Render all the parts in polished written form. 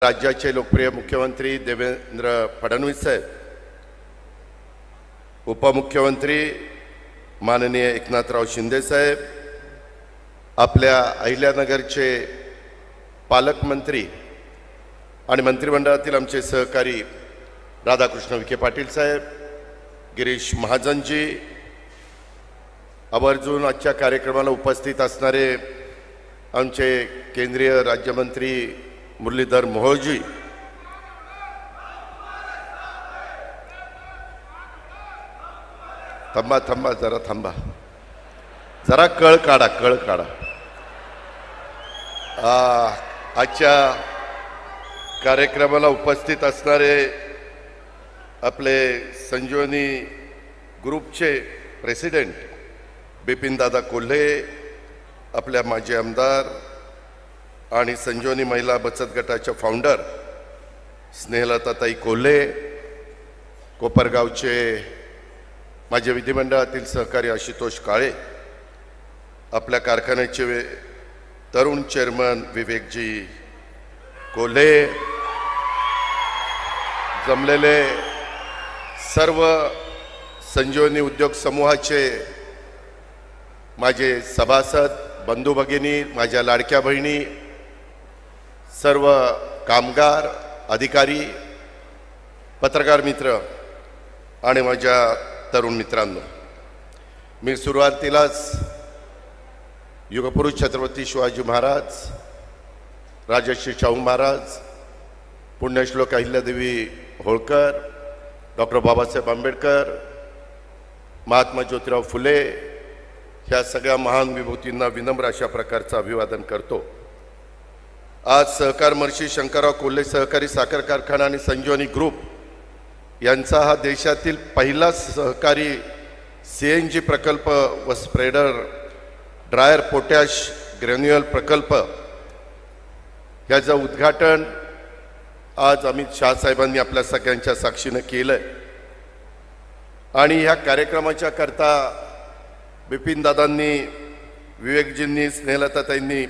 राज्याचे लोकप्रिय मुख्यमंत्री देवेंद्र फडणवीस साहेब, उपमुख्यमंत्री माननीय एकनाथराव शिंदे साहेब, आपल्या अहिल्यानगरचे पालकमंत्री आणि मंत्रिमंडळातील आमचे सहकारी राधाकृष्ण विखे पाटील साहेब, गिरीश महाजनजी, आवर्जून आजच्या कार्यक्रमाला उपस्थित असणारे आमचे केंद्रीय राज्यमंत्री मुरलीधर मोहोळजी, थांबा जरा कळ काढा आजच्या कार्यक्रमाला उपस्थित असणारे आपले संजीवनी ग्रुपचे प्रेसिडेंट बिपिनदादा कोल्हे, आपल्या माजी आमदार आणि संजीवनी महिला बचत गटाच्या फाउंडर स्नेहलताताई कोल्हे, कोपरगावचे माझे विधिमंडळातील सहकारी आशुतोष काळे, आपल्या कारखान्याचे तरुण चेअरमन विवेकजी कोल्हे, जमलेले सर्व संजीवनी उद्योग समूहाचे माझे सभासद बंधू भगिनी, माझ्या लाडक्या बहिणी, सर्व कामगार, अधिकारी, पत्रकार मित्र आणि माझ्या तरुण मित्रांनो, मी सुरुवातीलाच युगपुरुष छत्रपती शिवाजी महाराज, राजर्षी शाहू महाराज, पुण्यश्लोक अहिल्यादेवी होळकर, डॉक्टर बाबासाहेब आंबेडकर, महात्मा ज्योतिराव फुले ह्या सगळ्या महान विभूतींना विनम्र अशा प्रकारचं अभिवादन करतो। आज सहकार महर्षी शंकरराव कोल्हे सहकारी साखर कारखाना आणि संजीवनी ग्रुप यांचा हा देशातील पहिला सहकारी CNG प्रकल्प व स्प्रेडर ड्रायर पोटॅश ग्रॅन्युअल प्रकल्प याचं उद्घाटन आज अमित शाह साहेबांनी आपल्या सगळ्यांच्या साक्षीने केलंय। आणि ह्या कार्यक्रमाच्या करता बिपिनदादांनी, विवेकजींनी, स्नेहलताताईंनी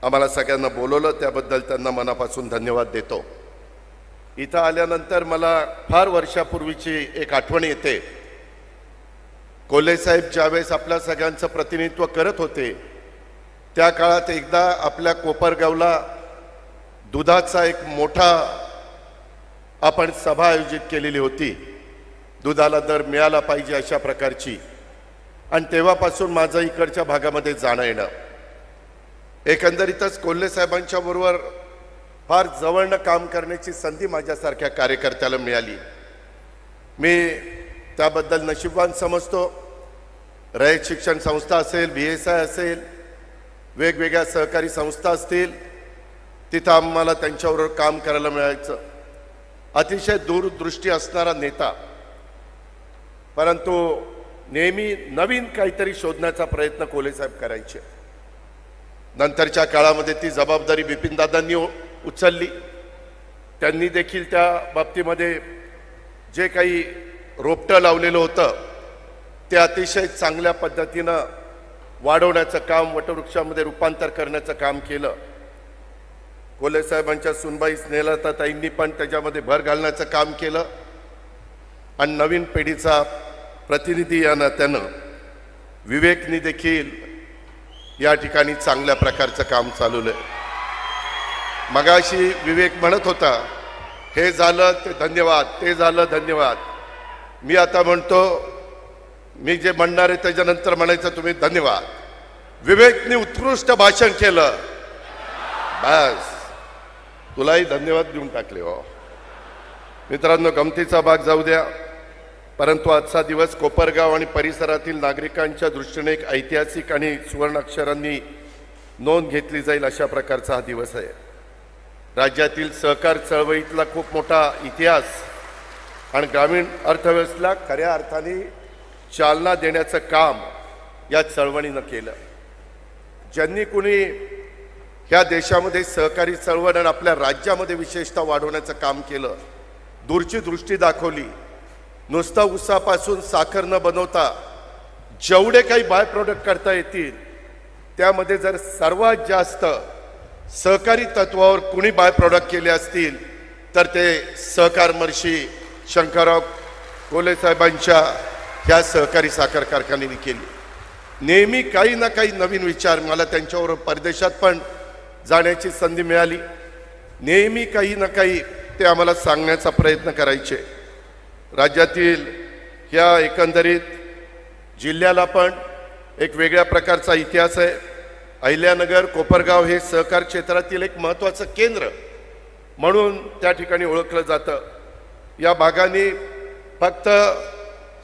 आम्हाला सगळ्यांना बोलवलं, त्याबद्दल त्यांना मनापासून धन्यवाद देतो। इथं आल्यानंतर मला फार वर्षापूर्वीची एक आठवण येते। कोल्हे साहेब ज्यावेळेस आपल्या सगळ्यांचं प्रतिनिधित्व करत होते, त्या काळात एकदा आपल्या कोपरगावला दुधाचा एक मोठा आपण सभा आयोजित केलेली होती, दुधाला दर मिळाला पाहिजे अशा प्रकारची। आणि तेव्हापासून माझं इकडच्या भागामध्ये जाणं येणं, एकंदरीतच कोल्हे साहेबांच्या बरोबर फार जवळनं काम करण्याची संधी माझ्यासारख्या कार्यकर्त्याला मिळाली। मी त्याबद्दल नशीबवान समजतो। रयत शिक्षण संस्था असेल, VSI असेल, वेगवेगळ्या सहकारी संस्था असतील, तिथं आम्हाला त्यांच्याबरोबर काम करायला मिळायचं। अतिशय दूरदृष्टी असणारा नेता, परंतु नेहमी नवीन काहीतरी शोधण्याचा प्रयत्न कोल्हे साहेब करायचे। नंतरच्या काळामध्ये ती जबाबदारी बिपिनदादांनी उचलली। त्यांनी देखील त्या बाबतीमध्ये जे काही रोपटं लावलेलं होतं ते अतिशय चांगल्या पद्धतीनं वाढवण्याचं काम, वटवृक्षामध्ये रूपांतर करण्याचं काम केलं। कोल्हे साहेबांच्या सुनबाई स्नेहलताताईंनी पण त्याच्यामध्ये भर घालण्याचं काम केलं। आणि नवीन पिढीचा प्रतिनिधी या नात्यानं विवेकनी देखील या ठिकाणी चांगल्या प्रकारचं काम चालवलंय। मगाशी विवेक म्हणत होता, हे झालं ते धन्यवाद, ते झालं धन्यवाद। मी आता म्हणतो, मी जे म्हणणार आहे त्याच्यानंतर म्हणायचं तुम्ही धन्यवाद। विवेकनी उत्कृष्ट भाषण केलं, बस तुलाही धन्यवाद देऊन टाकले हो। मित्रांनो, गमतीचा भाग जाऊ द्या, परंतु आजचा दिवस कोपरगाव आणि परिसरातील नागरिकांच्या दृष्टीने एक ऐतिहासिक आणि सुवर्ण अक्षरांनी नोंद घेतली जाईल अशा प्रकारचा हा दिवस आहे। राज्यातील सहकार चळवळीतला खूप मोठा इतिहास आणि ग्रामीण अर्थव्यवस्थेला खऱ्या अर्थाने चालना देण्याचं काम या चळवळीनं केलं। ज्यांनी कुणी ह्या देशामध्ये सहकारी चळवळ आणि आपल्या राज्यामध्ये विशेषतः वाढवण्याचं काम केलं, दूरची दृष्टी दाखवली, नुसता ऊसापासून साखर न बनवता जेवढे काही बाय प्रोडक्ट करता येतील त्यामध्ये जर सर्वात जास्त सहकारी तत्वावर कुणी बाय प्रॉडक्ट केले असतील तर ते सहकार महर्षी शंकरराव कोल्हे साहेबांच्या ह्या सहकारी साखर कारखान्याने केली। नेहमी काही ना काही नवीन विचार, मला त्यांच्यावर परदेशात पण जाण्याची संधी मिळाली, नेहमी काही ना काही ते आम्हाला सांगण्याचा प्रयत्न करायचे। राज्यातील ह्या एकंदरीत जिल्ह्याला पण एक वेगळ्या प्रकारचा इतिहास आहे। अहिल्यानगर कोपरगाव हे सहकार क्षेत्रातील एक महत्त्वाचं केंद्र म्हणून त्या ठिकाणी ओळखलं जातं। या भागाने फक्त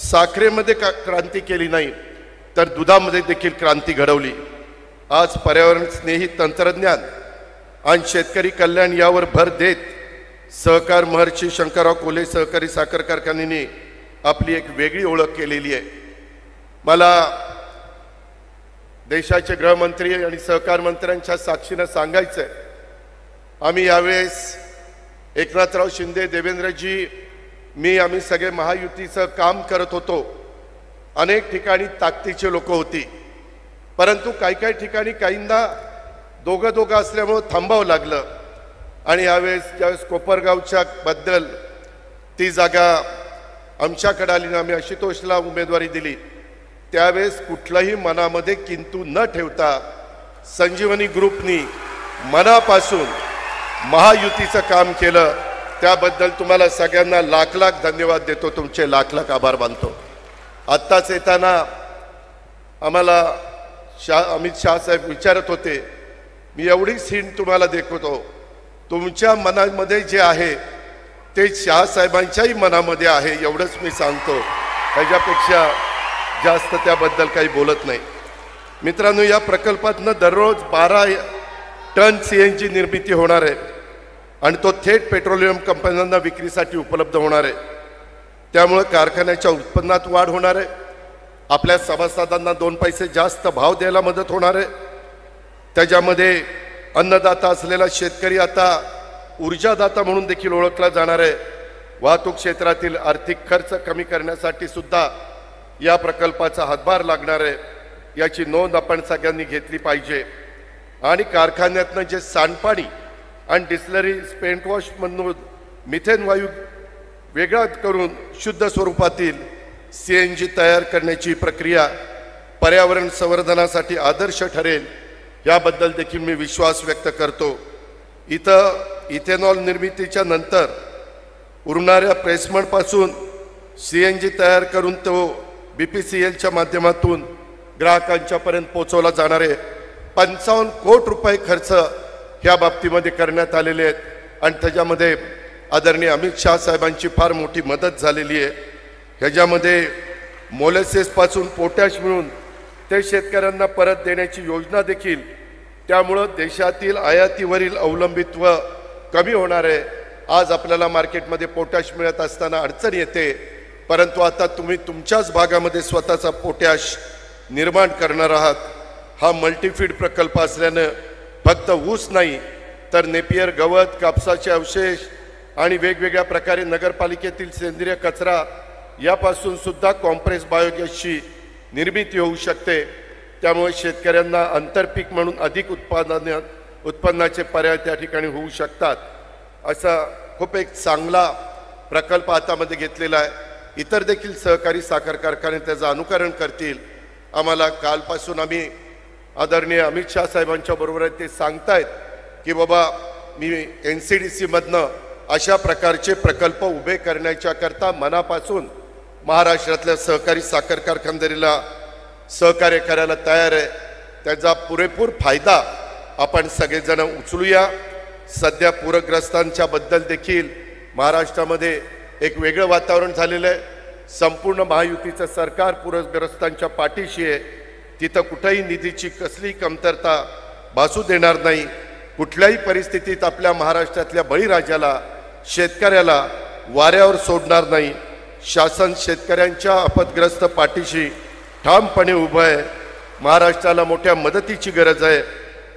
साखरेमध्ये क्रांती केली नाही तर दुधामध्ये देखील क्रांती घडवली। आज पर्यावरण स्नेही तंत्रज्ञान आणि शेतकरी कल्याण यावर भर देत सहकार महर्षी शंकरराव कोल्हे सहकारी साखर कारखान्याने आपली एक वेगळी ओळख केलेली आहे। मला देशाचे गृहमंत्री आणि सहकार मंत्र्यांच्या साक्षीने सांगायचं आहे, आम्ही यावेळेस एकनाथराव शिंदे, देवेंद्रजी, आम्ही सगळे महायुतीचं काम करत होतो। अनेक ठिकाणी ताकदीचे लोक होती, परंतु काही ठिकाणी काहींना दोघं असल्यामुळे थांबावं लागलं। आणि यावेळेस ज्यावेळेस कोपरगावच्या बद्दल ती जागा आमच्याकडे आली, आम्ही आशुतोषला उमेदवारी दिली, त्यावेळेस कुठलाही मनामध्ये किंतु न ठेवता संजीवनी ग्रुपनी मनापासून महायुतीचं काम केलं। त्याबद्दल तुम्हाला सगळ्यांना लाख लाख धन्यवाद देतो, तुमचे लाख लाख आभार मानतो। आत्ताच येताना आम्हाला अमित शाह साहेब विचारत होते, मी एवढीच हिंट तुम्हाला देतो, तुमच्या मनामध्ये जे आहे ते शाह साहेबांच्याही मनामध्ये आहे, एवढंच मी सांगतो, त्याच्यापेक्षा जास्त त्याबद्दल काही बोलत नाही। मित्रांनो, या प्रकल्पातनं दररोज 12 टन CNG निर्मिती होणार आहे आणि तो थेट पेट्रोलियम कंपन्यांना विक्रीसाठी उपलब्ध होणार आहे। त्यामुळे कारखान्याच्या उत्पन्नात वाढ होणार आहे, आपल्या सभासदांना 2 पैसे जास्त भाव द्यायला मदत होणार आहे। त्याच्यामध्ये अन्नदाता असलेला शेतकरी आता ऊर्जादाता म्हणून देखील ओळखला जाणार आहे। वाहतूक क्षेत्रातील आर्थिक खर्च कमी करण्यासाठी सुद्धा या प्रकल्पाचा हातभार लागणार आहे, याची नोंद आपण सगळ्यांनी घेतली पाहिजे। आणि कारखान्यातनं जे सांडपाणी आणि डिस्लरी पेंट वॉशमधून मिथेन वायू वेगळा करून शुद्ध स्वरूपातील CNG तयार करण्याची प्रक्रिया पर्यावरण संवर्धनासाठी आदर्श ठरेल, याबद्दल देखील मी विश्वास व्यक्त करतो। इथं इथेनॉल निर्मितीच्या नंतर उरणाऱ्या प्रेसमडपासून CNG तयार करून तो BPCLच्या माध्यमातून ग्राहकांच्यापर्यंत पोहोचवला जाणार आहे। 55 कोटी रुपये खर्च ह्या बाबतीमध्ये करण्यात आलेले आहेत आणि त्याच्यामध्ये आदरणीय अमित शाह साहेबांची फार मोठी मदत झालेली आहे। ह्याच्यामध्ये मोलेसेसपासून पोटॅश मिळून ते शेतकऱ्यांना परत देण्याची योजना देखील, त्यामुळं देशातील आयातीवरील अवलंबित्व कमी होणार आहे। आज आपल्याला मार्केटमध्ये पोटॅश मिळत असताना अडचण येते, परंतु आता तुम्ही तुमच्याच भागामध्ये स्वतःचा पोटॅश निर्माण करणार आहात। हा मल्टीफीड प्रकल्प असल्यानं फक्त ऊस नाही तर नेपियर गवत, कापसाचे अवशेष आणि वेगवेगळ्या प्रकारे नगरपालिकेतील सेंद्रिय कचरा यापासून सुद्धा कॉम्प्रेस बायोगॅसची निर्मिती होऊ शकते। त्यामुळे शेतकऱ्यांना आंतरपीक म्हणून अधिक उत्पन्नाचे पर्याय त्या ठिकाणी होऊ शकतात। असा खूप एक चांगला प्रकल्प हातामध्ये घेतलेला आहे। इतर देखील सहकारी साखर कारखाने त्याचं अनुकरण करतील। आम्हाला कालपासून आम्ही आदरणीय अमित शाह साहेबांच्या बरोबर ते सांगतायत की बाबा मी NCDC मधनं अशा प्रकारचे प्रकल्प उभे करण्याच्या करता मनापासून महाराष्ट्रातल्या सहकारी साखर कारखानदारीला सहकार्य करायला तयार आहे। त्याचा पुरेपूर फायदा आपण सगळेजण उचलूया। सध्या पूरग्रस्तांच्या बद्दल देखील महाराष्ट्रामध्ये एक वेगळं वातावरण झालेलं आहे। संपूर्ण महायुतीचं सरकार पूरग्रस्तांच्या पाठीशी आहे, तिथं कुठेही निधीची कसलीही कमतरता भासू देणार नाही। कुठल्याही परिस्थितीत आपल्या महाराष्ट्रातल्या बळीराजाला, शेतकऱ्याला वाऱ्यावर सोडणार नाही। शासन शेतकऱ्यांच्या आपदग्रस्त पाठीशी ठामपणे उभं आहे। महाराष्ट्राला मोठ्या मदतीची गरज आहे।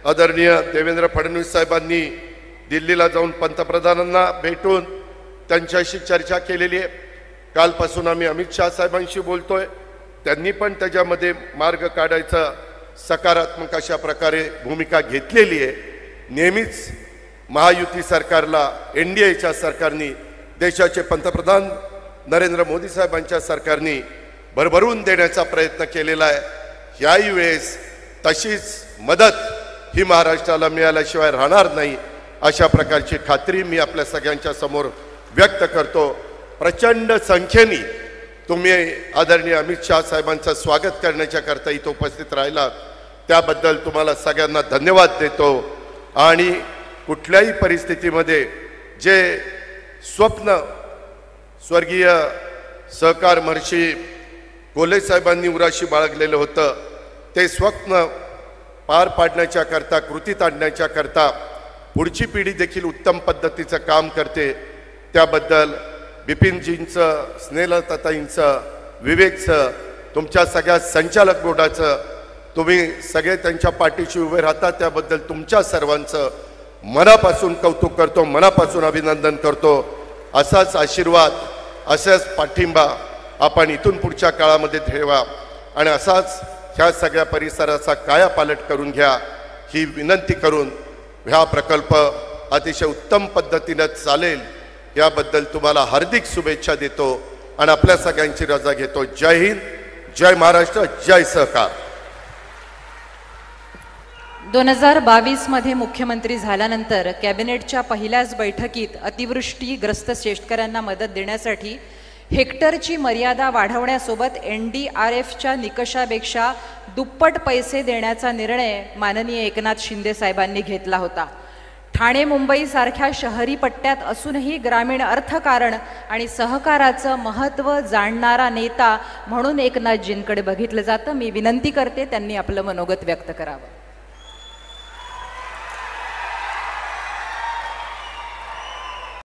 आदरणीय देवेंद्र फडणवीस साहेबांनी दिल्लीला जाऊन पंतप्रधानांना भेटून त्यांच्याशी चर्चा केलेली आहे। कालपासून आम्ही अमित शाह साहेबांशी बोलतोय, त्यांनी पण त्याच्यामध्ये मार्ग काढायचा सकारात्मक अशा प्रकारे भूमिका घेतलेली आहे। नेहमीच महायुती सरकारला, NDAच्या सरकारने, देशाचे पंतप्रधान नरेंद्र मोदी साहेबांच्या सरकारने भरभरून देण्याचा प्रयत्न केलेला आहे. याही वेळेस तशीच मदत ही महाराष्ट्राला मिळाल्याशिवाय राहणार नाही, अशा प्रकारची खात्री मी आपल्या सगळ्यांच्या समोर व्यक्त करतो. प्रचंड संख्येने तुम्ही आदरणीय अमित शाह साहेबांचं स्वागत करण्याच्या करता इथं उपस्थित राहिलात, त्याबद्दल तुम्हाला सगळ्यांना धन्यवाद देतो. आणि कुठल्याही परिस्थितीमध्ये जे स्वप्न स्वर्गीय सहकार महर्षी कोल्हे साहेबांनी उराशी बाळगलेलं होतं, ते स्वप्न पार पाडण्याच्या करता, कृतीत आणण्याच्या करता पुढची पिढी देखील उत्तम पद्धतीचं काम करते. त्याबद्दल बिपिनजींचं, स्नेहलताताईंचं, विवेकचं, तुमच्या सगळ्या संचालक बोर्डाचं, तुम्ही सगळे त्यांच्या पाठीशी उभे राहता त्याबद्दल तुमच्या सर्वांचं मनापासून कौतुक करतो, मनापासून अभिनंदन करतो. असाच आशीर्वाद, असाच पाठिंबा आपण इथून पुढच्या काळामध्ये ठेवा आणि असाच ह्या सगळ्या परिसराचा कायापालट करून घ्या ही विनंती करून हा प्रकल्प अतिशय उत्तम पद्धतीने चालेल याबद्दल तुम्हाला हार्दिक शुभेच्छा देतो आणि आपल्या सगळ्यांची रजा घेतो. जय हिंद, जय महाराष्ट्र, जय सहकार. 2022 मध्ये मुख्यमंत्री झाल्यानंतर कॅबिनेटच्या पहिल्याच बैठकीत अतिवृष्टीग्रस्त शेतकऱ्यांना मदत देण्यासाठी हेक्टरची मर्यादा वाढवण्यासोबत NDRFच्या निकषापेक्षा दुप्पट पैसे देण्याचा निर्णय माननीय एकनाथ शिंदे साहेबांनी घेतला होता. ठाणे मुंबई सारख्या शहरी पट्ट्यात असूनही ग्रामीण अर्थकारण आणि सहकाराचं महत्त्व जाणणारा नेता म्हणून एकनाथजींकडे बघितलं जातं. मी विनंती करते त्यांनी आपलं मनोगत व्यक्त करावं.